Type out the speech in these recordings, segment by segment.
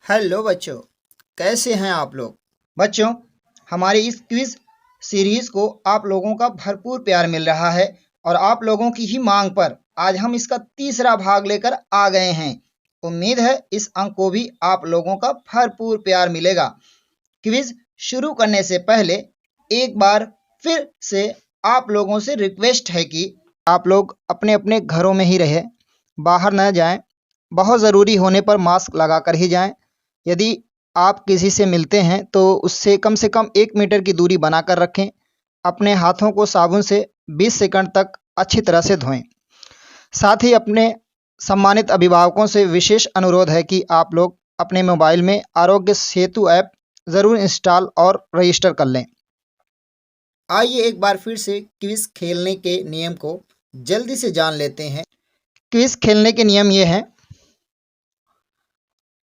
Hello बच्चों, कैसे हैं आप लोग। बच्चों, हमारे इस क्विज सीरीज को आप लोगों का भरपूर प्यार मिल रहा है और आप लोगों की ही मांग पर आज हम इसका तीसरा भाग लेकर आ गए हैं। उम्मीद है इस अंक को भी आप लोगों का भरपूर प्यार मिलेगा। क्विज शुरू करने से पहले एक बार फिर से आप लोगों से रिक्वेस्ट है कि आप लोग अपने अपने घरों में ही रहें, बाहर न जाएं, बहुत ज़रूरी होने पर मास्क लगा कर ही जाएं। यदि आप किसी से मिलते हैं तो उससे कम से कम 1 मीटर की दूरी बनाकर रखें। अपने हाथों को साबुन से 20 सेकंड तक अच्छी तरह से धोएं। साथ ही अपने सम्मानित अभिभावकों से विशेष अनुरोध है कि आप लोग अपने मोबाइल में आरोग्य सेतु ऐप ज़रूर इंस्टॉल और रजिस्टर कर लें। आइए एक बार फिर से क्विज खेलने के नियम को जल्दी से जान लेते हैं। क्विज खेलने के नियम ये हैं।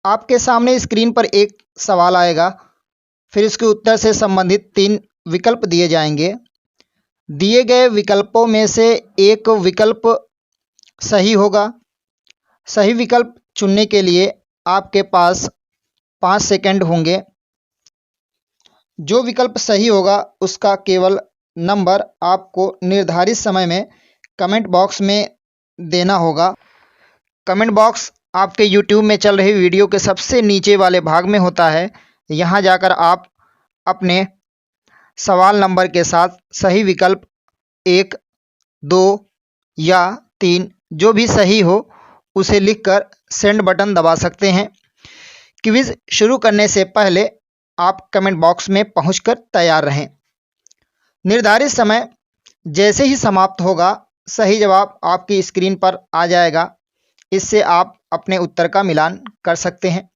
आपके सामने स्क्रीन पर एक सवाल आएगा, फिर इसके उत्तर से संबंधित 3 विकल्प दिए जाएंगे। दिए गए विकल्पों में से एक विकल्प सही होगा। सही विकल्प चुनने के लिए आपके पास 5 सेकंड होंगे। जो विकल्प सही होगा उसका केवल नंबर आपको निर्धारित समय में कमेंट बॉक्स में देना होगा। कमेंट बॉक्स आपके YouTube में चल रही वीडियो के सबसे नीचे वाले भाग में होता है। यहाँ जाकर आप अपने सवाल नंबर के साथ सही विकल्प 1, 2 या 3 जो भी सही हो उसे लिखकर सेंड बटन दबा सकते हैं। क्विज शुरू करने से पहले आप कमेंट बॉक्स में पहुंचकर तैयार रहें। निर्धारित समय जैसे ही समाप्त होगा सही जवाब आपकी स्क्रीन पर आ जाएगा। इससे आप अपने उत्तर का मिलान कर सकते हैं।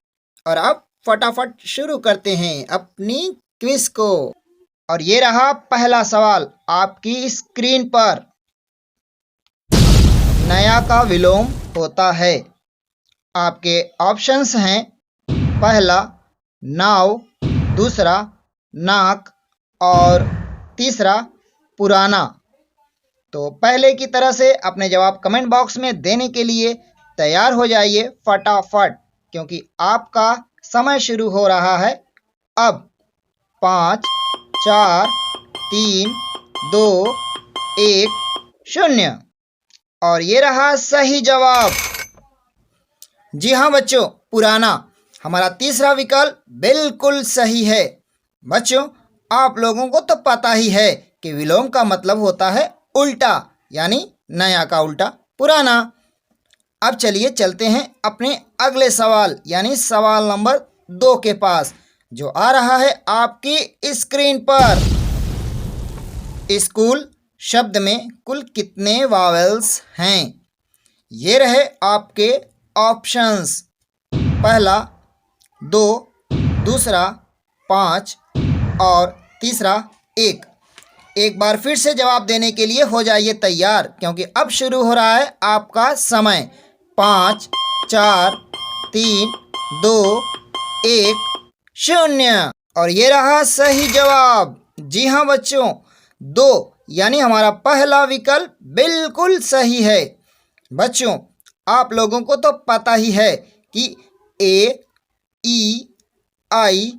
और अब फटाफट शुरू करते हैं अपनी क्विज को। और ये रहा पहला सवाल आपकी स्क्रीन पर। नया का विलोम होता है। आपके ऑप्शंस हैं, पहला नाव, दूसरा नाक और तीसरा पुराना। तो पहले की तरह से अपने जवाब कमेंट बॉक्स में देने के लिए तैयार हो जाइए फटाफट, क्योंकि आपका समय शुरू हो रहा है अब। 5, 4, 3, 2, 1, 0। और ये रहा सही जवाब। जी हाँ बच्चों, पुराना हमारा तीसरा विकल्प बिल्कुल सही है। बच्चों, आप लोगों को तो पता ही है कि विलोम का मतलब होता है उल्टा, यानी नया का उल्टा पुराना। अब चलिए चलते हैं अपने अगले सवाल यानी सवाल नंबर 2 के पास, जो आ रहा है आपकी स्क्रीन पर। स्कूल शब्द में कुल कितने वावेल्स हैं? ये रहे आपके ऑप्शंस, पहला 2, दूसरा 5 और तीसरा 1। एक बार फिर से जवाब देने के लिए हो जाइए तैयार, क्योंकि अब शुरू हो रहा है आपका समय। 5, 4, 3, 2, 1, 0। और ये रहा सही जवाब। जी हाँ बच्चों, 2 यानी हमारा पहला विकल्प बिल्कुल सही है। बच्चों, आप लोगों को तो पता ही है कि ए, ई, आई,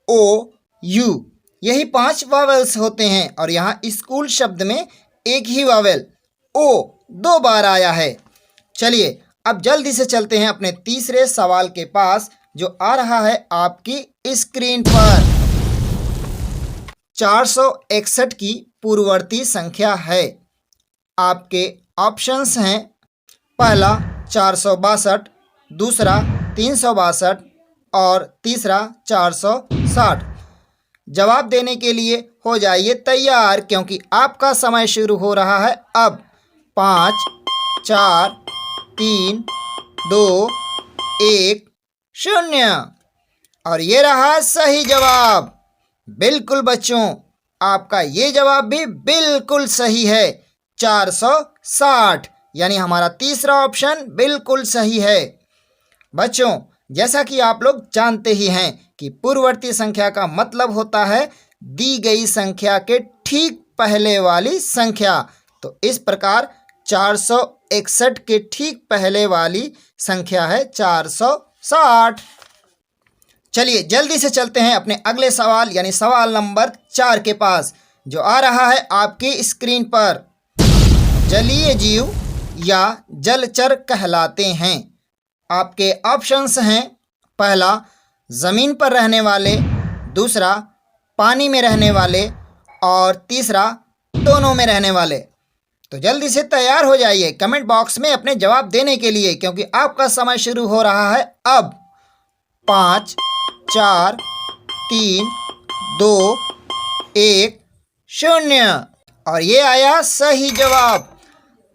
ओ, यू यही 5 वावेल्स होते हैं और यहाँ स्कूल शब्द में एक ही वावेल ओ 2 बार आया है। चलिए अब जल्दी से चलते हैं अपने तीसरे सवाल के पास, जो आ रहा है आपकी स्क्रीन पर। 461 की पूर्ववर्ती संख्या है। आपके ऑप्शंस हैं, पहला 462, दूसरा 362 और तीसरा 460। जवाब देने के लिए हो जाइए तैयार, क्योंकि आपका समय शुरू हो रहा है अब। 5, 4, 3, 2, 1, 0। और ये रहा सही जवाब। बिल्कुल बच्चों, आपका ये जवाब भी बिल्कुल सही है। 460 यानी हमारा तीसरा ऑप्शन बिल्कुल सही है। बच्चों, जैसा कि आप लोग जानते ही हैं कि पूर्ववर्ती संख्या का मतलब होता है दी गई संख्या के ठीक पहले वाली संख्या। तो इस प्रकार 461 के ठीक पहले वाली संख्या है 460। चलिए जल्दी से चलते हैं अपने अगले सवाल यानी सवाल नंबर 4 के पास, जो आ रहा है आपकी स्क्रीन पर। जलीय जीव या जलचर कहलाते हैं। आपके ऑप्शंस हैं, पहला ज़मीन पर रहने वाले, दूसरा पानी में रहने वाले और तीसरा दोनों में रहने वाले। तो जल्दी से तैयार हो जाइए कमेंट बॉक्स में अपने जवाब देने के लिए, क्योंकि आपका समय शुरू हो रहा है अब। 5 4 3 2 1 0। और ये आया सही जवाब,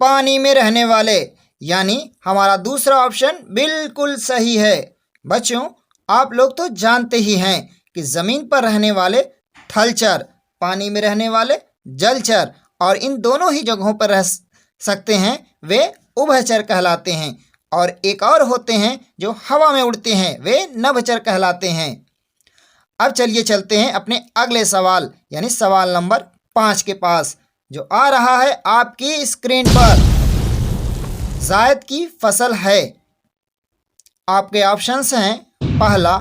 पानी में रहने वाले, यानी हमारा दूसरा ऑप्शन बिल्कुल सही है। बच्चों, आप लोग तो जानते ही हैं कि ज़मीन पर रहने वाले थलचर, पानी में रहने वाले जलचर, और इन दोनों ही जगहों पर रह सकते हैं वे उभयचर कहलाते हैं। और एक और होते हैं जो हवा में उड़ते हैं, वे नभचर कहलाते हैं। अब चलिए चलते हैं अपने अगले सवाल यानी सवाल नंबर 5 के पास, जो आ रहा है आपकी स्क्रीन पर। जायद की फसल है। आपके ऑप्शंस हैं, पहला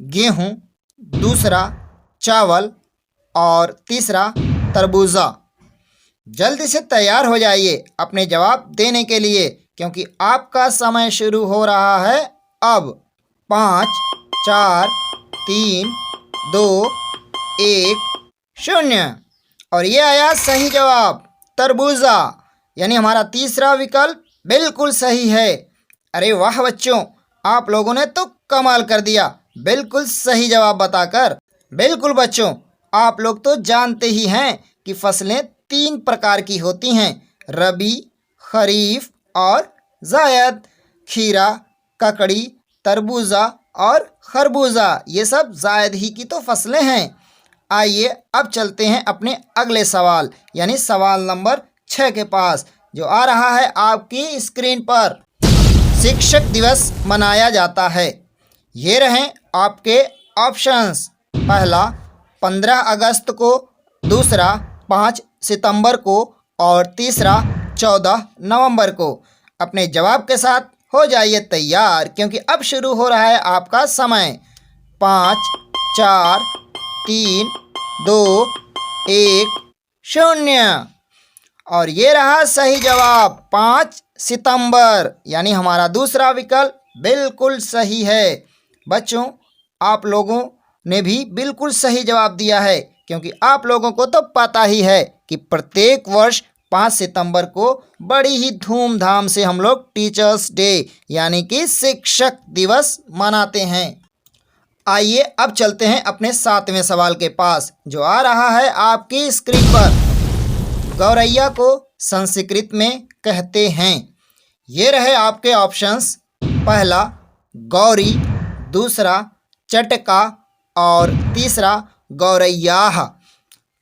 गेहूं, दूसरा चावल और तीसरा तरबूजा। जल्दी से तैयार हो जाइए अपने जवाब देने के लिए, क्योंकि आपका समय शुरू हो रहा है अब। 5 4 3 2 1 0। और ये आया सही जवाब, तरबूजा, यानी हमारा तीसरा विकल्प बिल्कुल सही है। अरे वाह बच्चों, आप लोगों ने तो कमाल कर दिया बिल्कुल सही जवाब बताकर। बिल्कुल बच्चों, आप लोग तो जानते ही हैं कि फसलें 3 प्रकार की होती हैं, रबी, खरीफ और जायद। खीरा, ककड़ी, तरबूजा और खरबूजा, ये सब जायद ही की तो फसलें हैं। आइए अब चलते हैं अपने अगले सवाल यानी सवाल नंबर 6 के पास, जो आ रहा है आपकी स्क्रीन पर। शिक्षक दिवस मनाया जाता है। ये रहें आपके ऑप्शंस, पहला 15 अगस्त को, दूसरा 5 सितंबर को और तीसरा 14 नवंबर को। अपने जवाब के साथ हो जाइए तैयार, क्योंकि अब शुरू हो रहा है आपका समय। 5 4 3 2 1 0। और ये रहा सही जवाब, 5 सितंबर, यानी हमारा दूसरा विकल्प बिल्कुल सही है। बच्चों, आप लोगों ने भी बिल्कुल सही जवाब दिया है, क्योंकि आप लोगों को तो पता ही है कि प्रत्येक वर्ष 5 सितंबर को बड़ी ही धूमधाम से हम लोग टीचर्स डे यानी कि शिक्षक दिवस मनाते हैं। आइए अब चलते हैं अपने 7वें सवाल के पास, जो आ रहा है आपकी स्क्रीन पर। गौरैया को संस्कृत में कहते हैं। ये रहे आपके ऑप्शंस, पहला गौरी, दूसरा चटका और तीसरा गौरैयाह।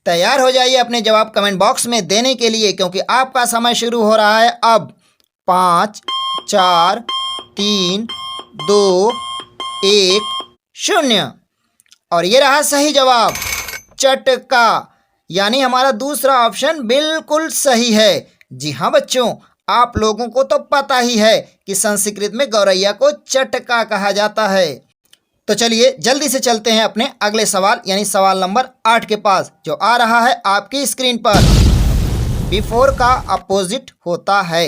तैयार हो जाइए अपने जवाब कमेंट बॉक्स में देने के लिए, क्योंकि आपका समय शुरू हो रहा है अब। 5 4 3 2 1 0। और ये रहा सही जवाब, चटका, यानी हमारा दूसरा ऑप्शन बिल्कुल सही है। जी हाँ बच्चों, आप लोगों को तो पता ही है कि संस्कृत में गौरैया को चटका कहा जाता है। तो चलिए जल्दी से चलते हैं अपने अगले सवाल यानी सवाल नंबर 8 के पास, जो आ रहा है आपकी स्क्रीन पर। बिफोर का अपोजिट होता है।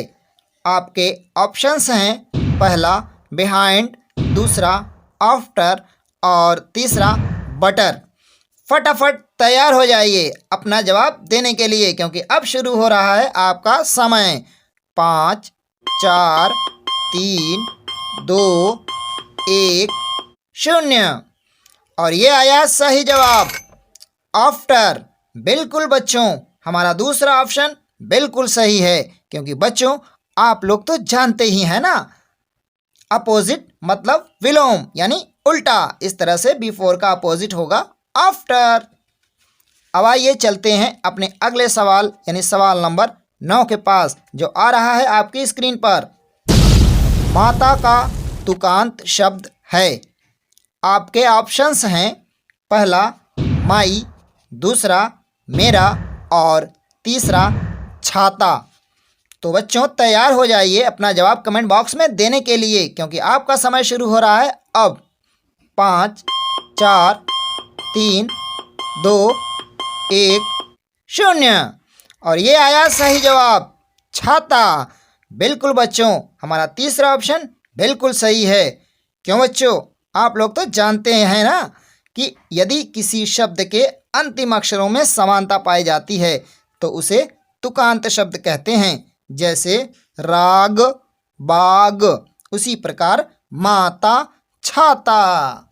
आपके ऑप्शंस हैं, पहला बिहाइंड, दूसरा आफ्टर और तीसरा बटर। फटाफट तैयार हो जाइए अपना जवाब देने के लिए, क्योंकि अब शुरू हो रहा है आपका समय। 5 4 3 2 1 0। और ये आया सही जवाब, आफ्टर। बिल्कुल बच्चों, हमारा दूसरा ऑप्शन बिल्कुल सही है, क्योंकि बच्चों आप लोग तो जानते ही हैं ना, अपोजिट मतलब विलोम यानी उल्टा। इस तरह से बिफोर का अपोजिट होगा आफ्टर। अब आइए चलते हैं अपने अगले सवाल यानी सवाल नंबर 9 के पास, जो आ रहा है आपकी स्क्रीन पर। माता का तुकांत शब्द है। आपके ऑप्शंस हैं, पहला माई, दूसरा मेरा और तीसरा छाता। तो बच्चों तैयार हो जाइए अपना जवाब कमेंट बॉक्स में देने के लिए, क्योंकि आपका समय शुरू हो रहा है अब। 5 4 3 2 1 0। और ये आया सही जवाब, छाता। बिल्कुल बच्चों, हमारा तीसरा ऑप्शन बिल्कुल सही है। क्यों बच्चों, आप लोग तो जानते हैं ना कि यदि किसी शब्द के अंतिम अक्षरों में समानता पाई जाती है तो उसे तुकांत शब्द कहते हैं। जैसे राग, बाग, उसी प्रकार माता, छाता।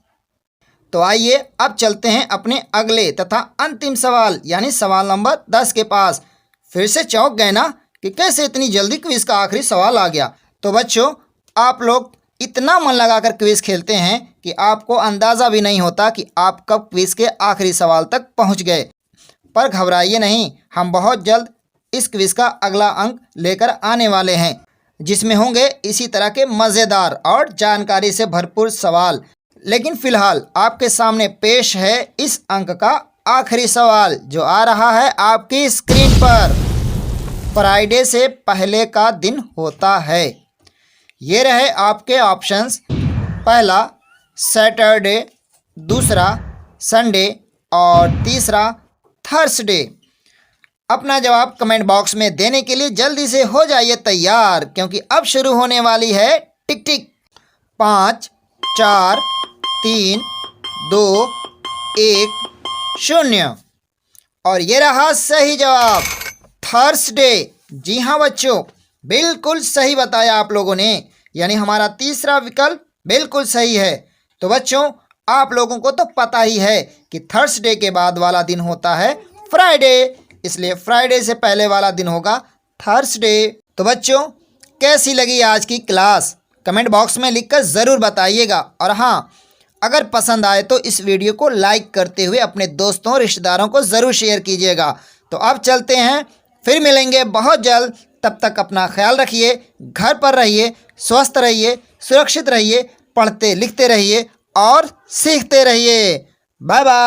तो आइए अब चलते हैं अपने अगले तथा अंतिम सवाल यानी सवाल नंबर 10 के पास। फिर से चौंक गए ना कि कैसे इतनी जल्दी क्विज का आखिरी सवाल आ गया। तो बच्चों, आप लोग इतना मन लगाकर क्विज खेलते हैं कि आपको अंदाज़ा भी नहीं होता कि आप कब क्विज के आखिरी सवाल तक पहुंच गए। पर घबराइए नहीं, हम बहुत जल्द इस क्विज का अगला अंक लेकर आने वाले हैं, जिसमें होंगे इसी तरह के मज़ेदार और जानकारी से भरपूर सवाल। लेकिन फ़िलहाल आपके सामने पेश है इस अंक का आखिरी सवाल, जो आ रहा है आपकी स्क्रीन पर। फ्राइडे से पहले का दिन होता है। ये रहे आपके ऑप्शंस। पहला सैटरडे, दूसरा संडे और तीसरा थर्सडे। अपना जवाब कमेंट बॉक्स में देने के लिए जल्दी से हो जाइए तैयार, क्योंकि अब शुरू होने वाली है टिक टिक। 5 4 3 2 1 0। और ये रहा सही जवाब, थर्सडे। जी हाँ बच्चों, बिल्कुल सही बताया आप लोगों ने, यानी हमारा तीसरा विकल्प बिल्कुल सही है। तो बच्चों, आप लोगों को तो पता ही है कि थर्सडे के बाद वाला दिन होता है फ्राइडे, इसलिए फ्राइडे से पहले वाला दिन होगा थर्सडे। तो बच्चों, कैसी लगी आज की क्लास, कमेंट बॉक्स में लिखकर ज़रूर बताइएगा। और हाँ, अगर पसंद आए तो इस वीडियो को लाइक करते हुए अपने दोस्तों रिश्तेदारों को ज़रूर शेयर कीजिएगा। तो अब चलते हैं, फिर मिलेंगे बहुत जल्द। तब तक अपना ख्याल रखिए, घर पर रहिए, स्वस्थ रहिए, सुरक्षित रहिए, पढ़ते लिखते रहिए और सीखते रहिए। Bye bye.